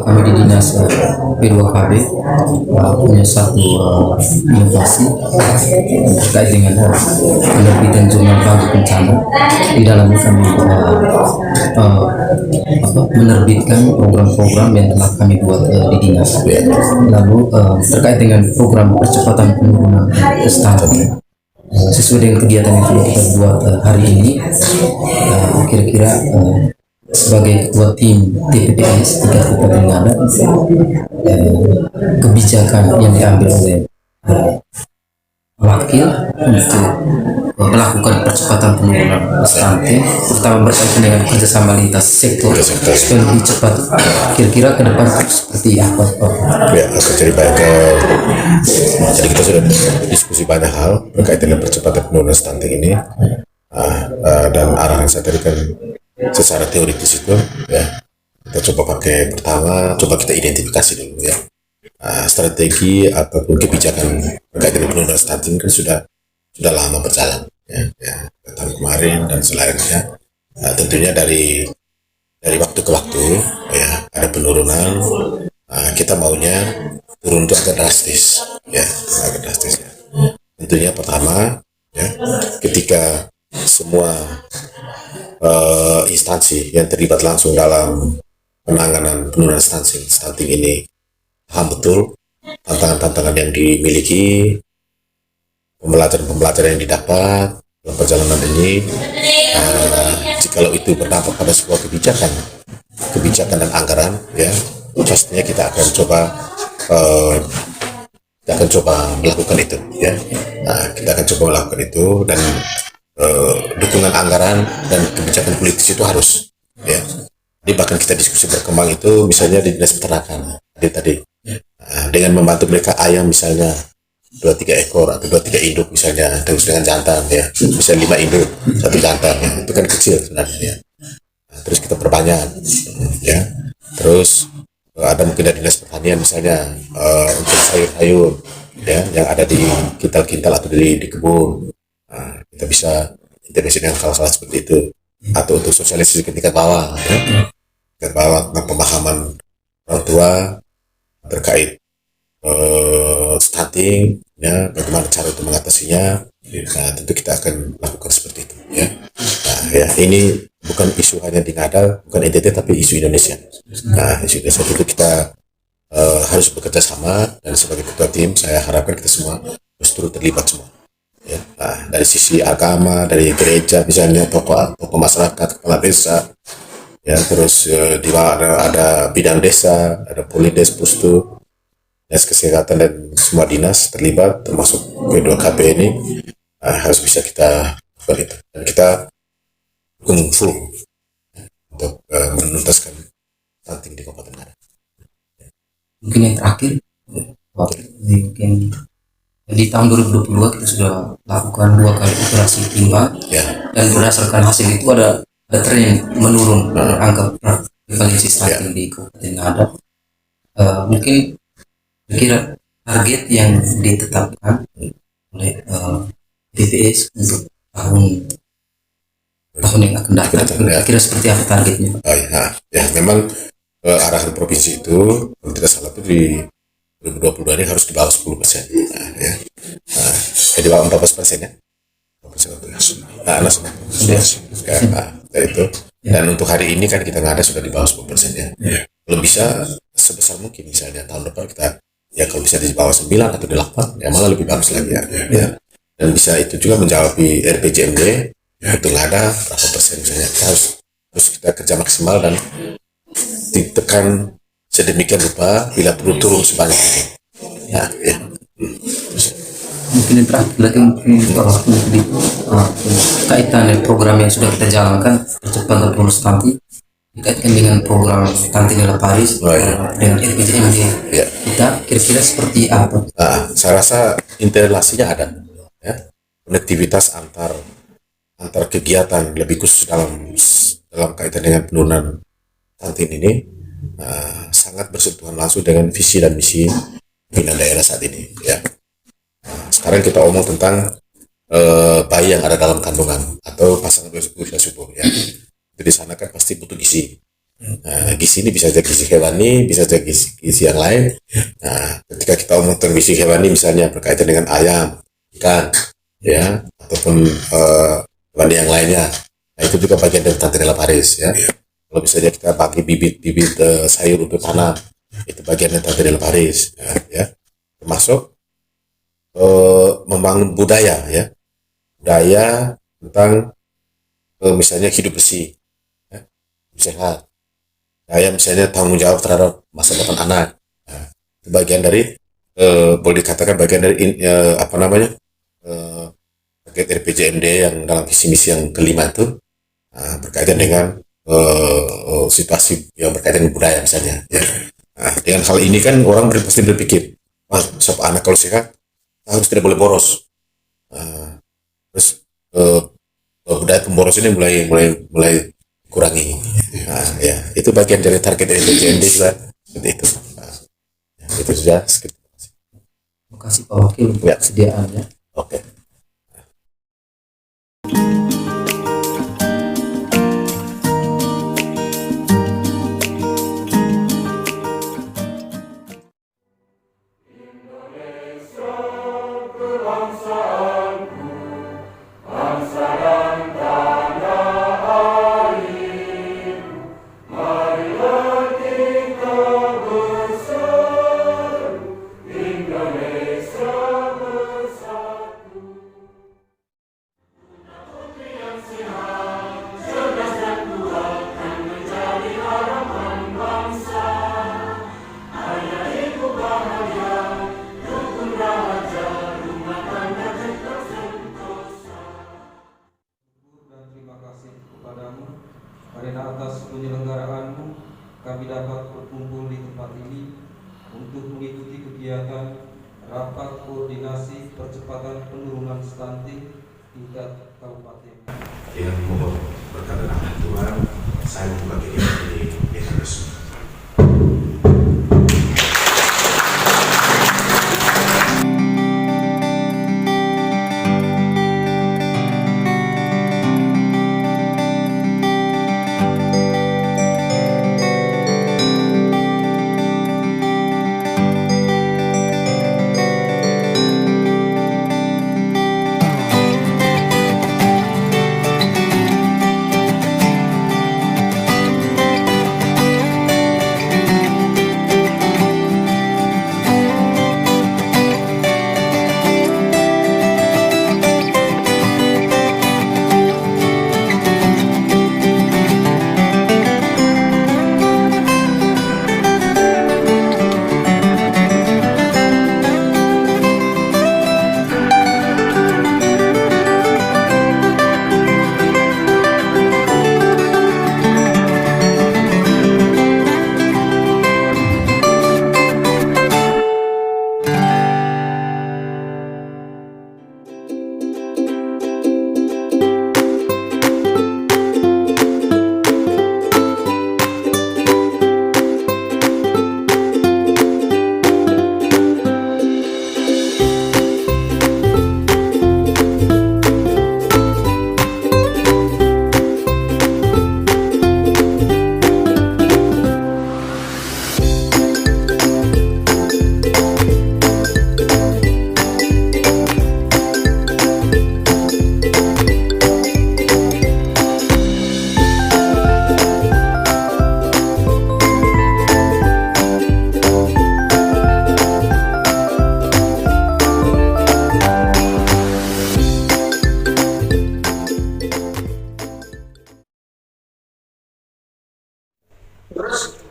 kami di dinas P2KB punya satu inovasi terkait dengan penerbitan jurnal pagi bencana. Di dalam kami menerbitkan program-program yang telah kami buat di dinas. Lalu terkait dengan program percepatan penurunan stunting, sesuai dengan kegiatan yang sudah kita buat hari ini, kira-kira sebagai ketua tim TPPS tingkat Kabupaten Ngada, kebijakan yang diambil oleh wakil untuk melakukan percepatan penurunan stunting, terutama berkaitan dengan kerjasama lintas sektor supaya lebih cepat. Kira-kira ke depan seperti apa? Ya, jadi kita sudah diskusi banyak hal berkaitan dengan percepatan penurunan stunting ini, dan arahan saya tadi kan secara teoritis itu ya, kita coba pakai pertama, coba kita identifikasi dulu ya. Strategi ataupun kebijakan berkaitan dengan penurunan stunting kan sudah lama berjalan ya, tahun kemarin dan selanjutnya. Tentunya dari waktu ke waktu ya ada penurunan. Kita maunya turun itu agak drastis ya, Tentunya pertama ya, ketika semua instansi yang terlibat langsung dalam penanganan penurunan stunting ini paham betul tantangan-tantangan yang dimiliki, pembelajaran yang didapat dalam perjalanan ini. Jikalau itu berdampak pada sebuah kebijakan dan anggaran ya, pastinya kita akan coba melakukan itu ya. Kita akan coba melakukan itu, dan dukungan anggaran dan kebijakan politis itu harus ya. Jadi bahkan kita diskusi berkembang itu misalnya di dinas peternakan tadi dengan membantu mereka ayam misalnya 2-3 ekor atau 2-3 induk misalnya, terus dengan jantan ya, misalnya 5 induk 1 jantan ya, itu kan kecil sebenarnya ya. Terus kita perbanyak ya. Terus ada mungkin dari dinas pertanian misalnya untuk sayur-sayur ya yang ada di kintal-kintal atau di kebun, kita bisa intervensi dengan hal-hal seperti itu. Atau untuk sosialisasi ke tingkat bawah ya, tentang pemahaman orang tua terkait stunting ya, bagaimana cara untuk mengatasinya. Tentu kita akan lakukan seperti itu ya. Ya ini bukan isu hanya di Ngada, bukan NTT, tapi isu Indonesia. Isu Indonesia itu kita harus bekerja sama, dan sebagai ketua tim saya harapkan kita semua harus turut terlibat semua ya. Dari sisi agama, dari gereja misalnya, tokoh masyarakat, kepala desa ya, terus di mana ada bidang desa, ada polides, pustu, dinas kesehatan, dan semua dinas terlibat termasuk P2KB ini harus bisa kita balik, dan kita dukung full untuk menuntaskan stunting di Kabupaten Ngada. Mungkin yang terakhir, mungkin di tahun 2022 kita sudah lakukan 2 kali operasi timba ya, dan berdasarkan hasil itu ada tren yang menurun angka prevalensi stunting di Kabupaten Ngada. Mungkin kira target yang ditetapkan oleh TPS untuk tahun yang akan datang, kira seperti apa targetnya? Ya memang arahan provinsi itu kalau tidak salah itu di 2022 ini harus di bawah 10%. Ya. Di bawah 14% ya. 14%. Itu. Dan untuk hari ini kan kita nggak ada, sudah di bawah 10% ya. Kalau bisa sebesar mungkin misalnya tahun depan kita ya kalau bisa di bawah 9 atau di 8 ya malah lebih bagus lagi ya. Dan bisa itu juga menjawab di RPJMD itu nggak ada berapa persen misalnya, kita harus kita kerja maksimal dan ditekan sedemikian rupa bila perlu turun sebanyak itu ya. Mungkin yang terakhir lagi, mungkin kaitan dengan program yang sudah kita jalankan percepatan penurunan stunting dikaitkan dengan program Kantinela Paris dengan RPJMD kita, kira-kira seperti apa? Saya rasa interrelasinya ada ya, konektivitas antar kegiatan, lebih khusus dalam kaitan dengan penurunan stunting ini sangat bersentuhan langsung dengan visi dan misi pimpinan daerah saat ini ya. Sekarang kita omong tentang bayi yang ada dalam kandungan atau pasangan berusia subur ya. Di sana kan pasti butuh gizi Nah, gizi ini bisa saja gizi hewani, bisa saja gizi yang lain. Nah, ketika kita omong tentang gizi hewani misalnya berkaitan dengan ayam, ikan, ya, ataupun hewan yang lainnya. Nah, itu juga bagian dari tata kelola Paris, ya. Kalau misalnya kita bagi bibit-bibit sayur untuk tanam, itu bagian dari tata kelola Paris, ya. Termasuk membangun budaya, ya, budaya tentang misalnya hidup bersih, ya, hidup sehat. Saya misalnya tanggung jawab terhadap masa depan anak. Nah, itu bagian dari boleh dikatakan bagian dari apa namanya terkait RPJMD yang dalam visi misi yang kelima itu berkaitan dengan situasi yang berkaitan dengan budaya misalnya. Ya. Nah, dengan hal ini kan orang pasti berpikir, wah, siapa anak kalau sehat harus tidak boleh boros. Terus budaya pemboros ini mulai kurangi. Nah, ya, itu bagian dari target RPJMD juga seperti itu. Nah, itu sudah sekitar. Terima kasih Pak Wakil untuk kesediaannya. Oke. Karena atas penyelenggaraanmu, kami dapat berkumpul di tempat ini untuk mengikuti kegiatan rapat koordinasi percepatan penurunan stunting tingkat kabupaten. Yang mohon berkat rahmat Tuhan, saya membuka kegiatan ini dengan resmi.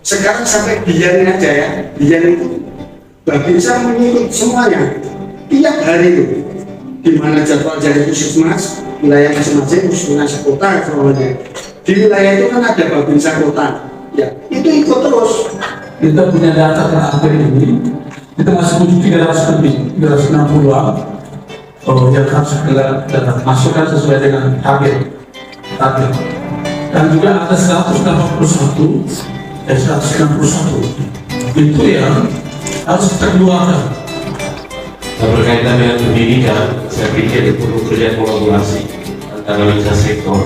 Sekarang sampai Bian aja ya, Bian itu Babinsa mengikut semuanya tiap hari itu, di mana jadwal dari puskesmas wilayah masing-masing, puskesmas kota semuanya. Di wilayah itu kan ada Babinsa kota, ya itu ikut terus. Kita punya data terakhir ini, kita masih punya 300 lebih, 360-an yang harus kita masukkan sesuai dengan target. Dan juga ada 181 itu yang harus kita keluarkan. Nah, berkaitan dengan pendidikan, saya pikir perlu kerja kolaborasi antara lintas sektor,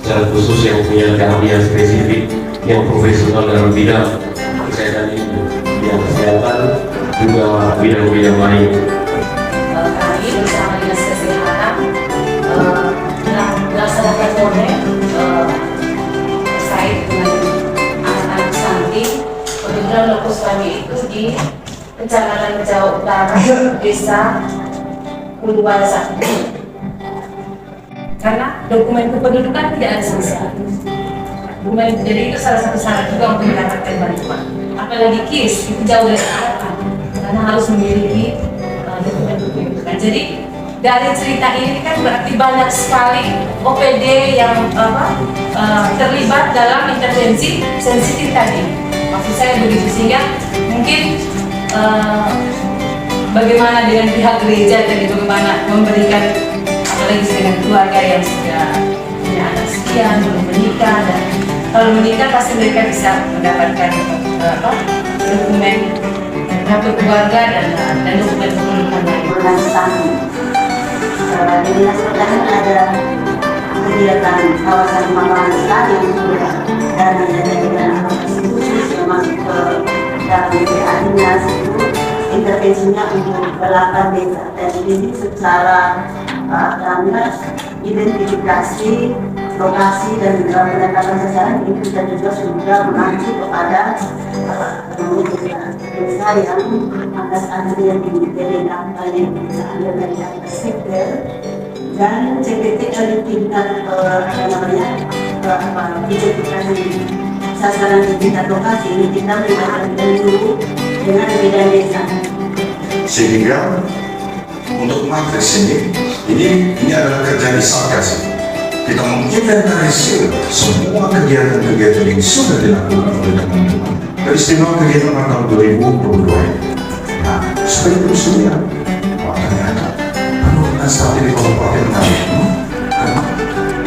secara khusus yang punya keahlian spesifik yang profesional dalam bidang kesehatan ini, bidang kesehatan juga bidang-bidang lain. Kami bersama Dinas Kesehatan melaksanakan program terkait dengan anak-anak stunting. Kebetulan lokus kami itu di Kecamatan Jawa Utara, Desa Uluwala 1. Karena dokumen kependudukan tidak ada sama sekali. Jadi itu salah satu syarat juga untuk mendapatkan bantuan. Apalagi KIS itu jauh dari harapan, karena harus memiliki dokumen kependudukan. Jadi dari cerita ini kan berarti banyak sekali OPD yang terlibat dalam intervensi sensitif tadi. Maksud saya begitu, sehingga mungkin bagaimana dengan pihak gereja tadi, bagaimana memberikan, apalagi dengan keluarga yang sudah punya anak sekian, belum menikah, dan kalau menikah pasti mereka bisa mendapatkan dokumen kartu keluarga dan dokumen kependudukan lain. Di Dinas Pertanian ada kegiatan kawasan pengembangan ikan yang sudah dan khusus yang masuk ke dalam BPA Dinas itu intervensinya untuk 8 desa, dan ini secara identifikasi lokasi dan penetapan sasaran ini kita juga sudah mengacu kepada desa yang atas asli yang dibedakan oleh desa dari sipil dan CPT dari tingkat identifikasi sasaran di tingkat lokasi ini kita melibatkan dulu dengan beda desa, sehingga untuk matriks ini adalah kerja di Satgas. Kita menginventarisir semua kegiatan-kegiatan yang sudah dilakukan oleh teman-teman dari istimewa kegiatan tahun 2022. Nah, supaya terus lihat, ternyata penurunan stunting di Kabupaten Ngawi karena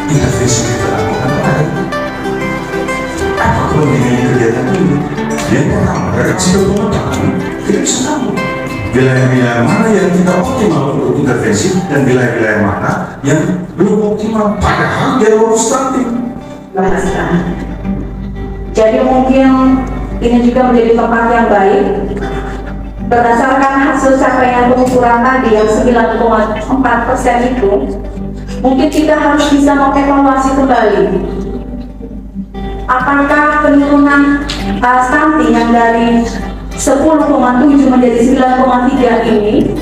intervensi yang kita lakukan baik. Apa kepentingan kegiatan ini? Yang pertama, dari sisi pengetahuan kita bisa tahu wilayah-wilayah mana yang kita optimal untuk intervensi dan wilayah-wilayah mana yang belum optimal, padahal dia lulus stunting. Jadi mungkin ini juga menjadi tempat yang baik berdasarkan hasil capaian pengukuran tadi yang 9,4% itu. Mungkin kita harus bisa mengevaluasi kembali apakah penurunan stunting yang dari 10,7 menjadi 9,3 ini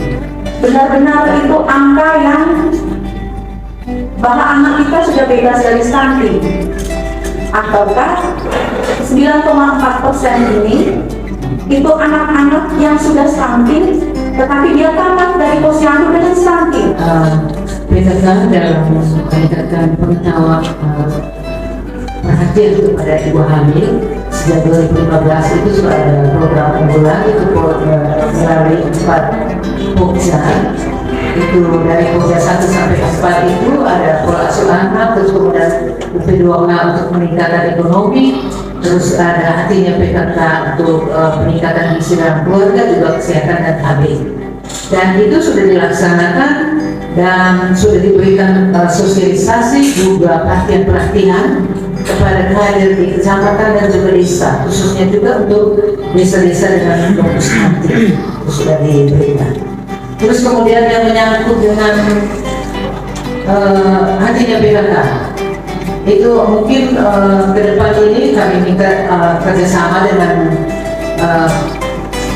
benar-benar itu angka yang bahwa anak kita sudah bebas dari stunting, ataukah 9,4% ini itu anak-anak yang sudah stunting tetapi dia tamat dari posyandu dengan stunting. Berdasarkan dalam meningkatkan pengetahuan perhatian kepada ibu hamil sejak 2015 itu sudah ada program unggulan itu melalui 4 pokja itu dari pokja 1 sampai 4 itu ada pola asuh anak, terus kemudian UP2K untuk peningkatan ekonomi, terus ada artinya PKK untuk peningkatan gizi dalam keluarga, juga kesehatan dan HB, dan itu sudah dilaksanakan dan sudah diberikan sosialisasi juga pelatihan kepada kader di kecamatan dan juga desa, khususnya juga untuk desa-desa dengan fokus nanti sudah diberikan. Terus kemudian yang menyangkut dengan artinya PKK itu mungkin ke depan ini kami minta kerjasama dengan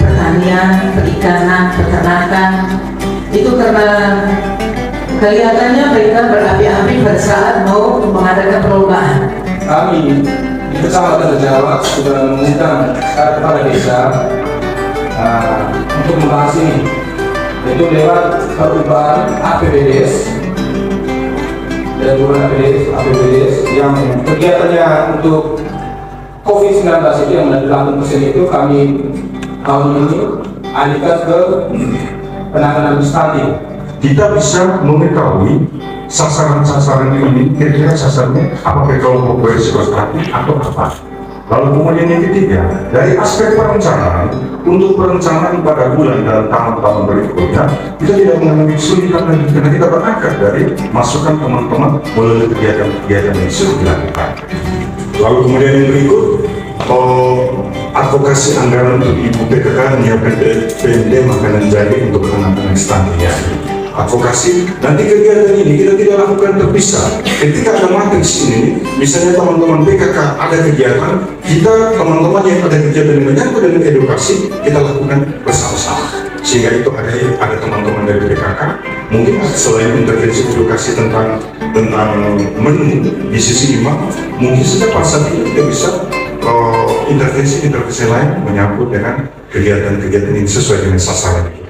pertanian, perikanan, peternakan, itu karena kelihatannya mereka berapi-api pada saat mau mengadakan perlombaan. Kami di Kecamatan Jawa sudah mengundang kepala desa untuk membahas ini, itu lewat perubahan APBDes dan bulan APBDes yang kegiatannya untuk COVID-19 itu yang 8% itu kami tahun ini alihkan ke penanganan stunting. Kita bisa mengetahui sasaran-sasaran ini, kira-kira sasarannya apakah kelompok berisiko stunting atau apa. Lalu kemudian yang ketiga, dari aspek perencanaan, untuk perencanaan pada bulan dan tahun-tahun berikutnya, kita tidak mengalami kesulitan lagi karena kita berangkat dari masukan teman-teman melalui kegiatan-kegiatan yang sudah dilakukan. Lalu kemudian yang berikut, advokasi anggaran untuk Ibu PKK menyiapkan PMD makanan jadi untuk anak-anak stunting ya. Advokasi, nanti kegiatan ini kita tidak lakukan terpisah. Ketika ada matriks ini, misalnya teman-teman PKK ada kegiatan, kita teman-teman yang ada kegiatan yang menyangkut dengan edukasi, kita lakukan bersama-sama. Sehingga itu ada teman-teman dari PKK, mungkin selain intervensi edukasi tentang menu di sisi imam, mungkin saja pada saat ini kita bisa intervensi lain menyangkut dengan kegiatan-kegiatan ini sesuai dengan sasaran itu.